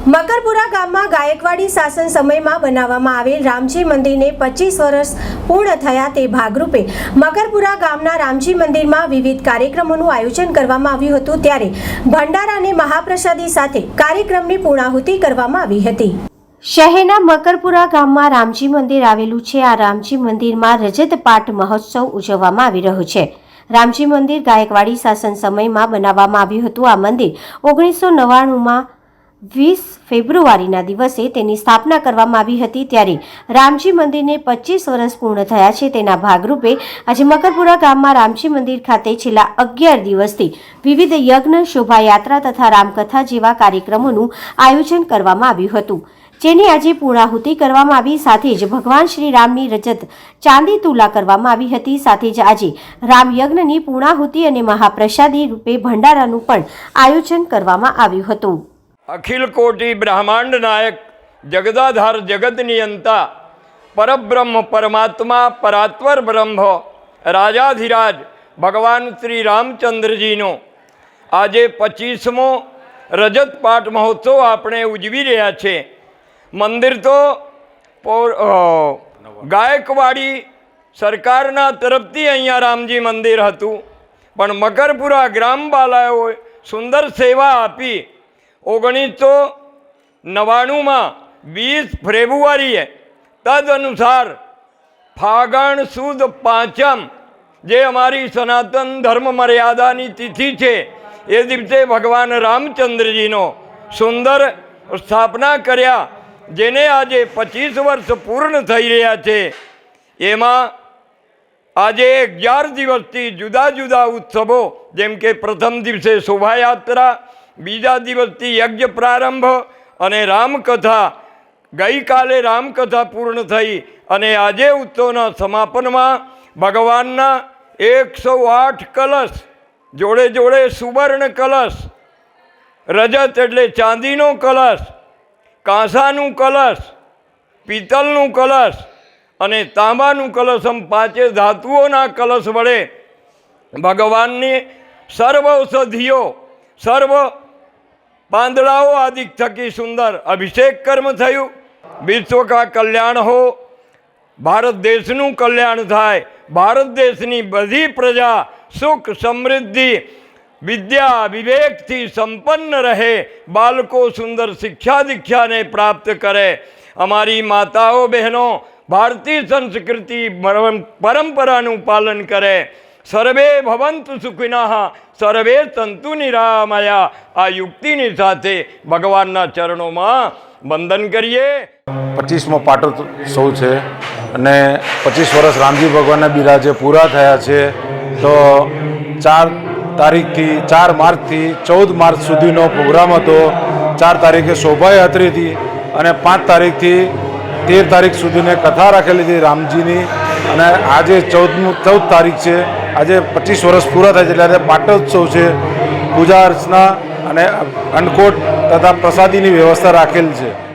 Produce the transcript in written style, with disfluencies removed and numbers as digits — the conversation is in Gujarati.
મકરપુરા ગામમાં ગાયકવાડી શાસન સમયમાં બનાવવામાં આવેલ રામજી મંદિરને 25 વર્ષ પૂર્ણ થયા તે ભાગરૂપે મકરપુરા ગામના રામજી મંદિરમાં વિવિધ કાર્યક્રમોનું આયોજન કરવામાં આવ્યું હતું। ત્યારે ભંડારા અને મહાપ્રસાદી સાથે કાર્યક્રમની પૂર્ણાહુતિ કરવામાં આવી હતી। શહેરના મકરપુરા ગામમાં રામજી મંદિર આવેલું છે। આ રામજી મંદિરમાં રજત પાઠ મહોત્સવ ઉજવવામાં આવી રહ્યો છે। રામજી મંદિર ગાયકવાડી શાસન સમયમાં બનાવવામાં આવ્યું હતું। આ મંદિર 1999માં 20 ફેબ્રુઆરીના દિવસે તેની સ્થાપના કરવામાં આવી હતી। ત્યારે રામજી મંદિરને 25 વર્ષ પૂર્ણ થયા છે। તેના ભાગરૂપે આજે મકરપુરા ગામમાં રામજી મંદિર ખાતે છેલ્લા 11 દિવસથી વિવિધ યજ્ઞ, શોભાયાત્રા તથા રામકથા જેવા કાર્યક્રમોનું આયોજન કરવામાં આવ્યું હતું, જેની આજે પૂર્ણાહુતિ કરવામાં આવી। સાથે જ ભગવાન શ્રી રામની રજત ચાંદી તુલા કરવામાં આવી હતી। સાથે જ આજે રામ યજ્ઞની પૂર્ણાહુતિ અને મહાપ્રસાદી રૂપે ભંડારાનું પણ આયોજન કરવામાં આવ્યું હતું। अखिल कोटि ब्रह्मांड नायक जगदाधार जगत नियंता परब्रह्म परमात्मा परात्वर ब्रह्म राजाधिराज भगवान श्री रामचंद्र जी नो આજે 25મો રજત પાઠ મહોત્સવ આપણે ઉજવી રહ્યા છે। મંદિર તો ગાયકવાડી સરકારના તરફથી અહીંયા રામજી મંદિર હતું, પણ મકરપુરા ગ્રામવાલાઓએ સુંદર સેવા આપી 1999માં 20 ફેબ્રુઆરીએ તદનુસાર ફાગણ સુદ પાંચમ જે અમારી સનાતન ધર્મ મર્યાદાની તિથિ છે એ દિવસે ભગવાન રામચંદ્રજીનો સુંદર સ્થાપના કર્યા, જેને આજે 25 વર્ષ પૂર્ણ થઈ રહ્યા છે। એમાં આજે 11 દિવસથી જુદા જુદા ઉત્સવો, જેમ કે પ્રથમ દિવસે શોભાયાત્રા, બીજા દિવસથી યજ્ઞ પ્રારંભ અને રામકથા, ગઈકાલે રામકથા પૂર્ણ થઈ અને આજે ઉત્સવના સમાપનમાં ભગવાનના 108 કલશ, જોડે જોડે સુવર્ણ કલશ, રજત એટલે ચાંદીનો કલશ, કાંસાનું કલશ, પિત્તળનું કલશ અને તાંબાનું કલશ, આમ 5 ધાતુઓના કલશ વડે ભગવાનની સર્વ ઔષધિઓ, સર્વ પાંદડાઓ આદિ થકી સુંદર અભિષેક કર્મ થયું। વિશ્વ કા કલ્યાણ હો, ભારત દેશનું કલ્યાણ થાય, ભારત દેશની બધી પ્રજા સુખ સમૃદ્ધિ વિદ્યા વિવેકથી સંપન્ન રહે, બાળકો સુંદર શિક્ષા દીક્ષાને પ્રાપ્ત કરે। અમારી માતાઓ બહેનો ભારતીય સંસ્કૃતિ પરંપરાનું પાલન કરે। સર્વે ભવંતુ સુખિનઃ સર્વે સંતુ નિરામયા। આ યુક્તિની સાથે ભગવાનના ચરણોમાં વંદન કરીએ। 25મો પાટોત્સવ છે અને 25 વર્ષ રામજી ભગવાનના બિરાજે પૂરા થયા છે। તો 4 માર્ચથી 14 માર્ચ સુધીનો પ્રોગ્રામ હતો। 4 તારીખે શોભાયાત્રીથી અને 5 તારીખથી 13 તારીખ સુધીની કથા રાખેલી હતી રામજીની, અને આજે 14 તારીખ છે। આજે 25 વર્ષ પૂરા થાય છે એટલે આજે પાટોત્સવ છે। પૂજા અર્ચના અને અન્નકૂટ તથા પ્રસાદીની વ્યવસ્થા રાખેલ છે।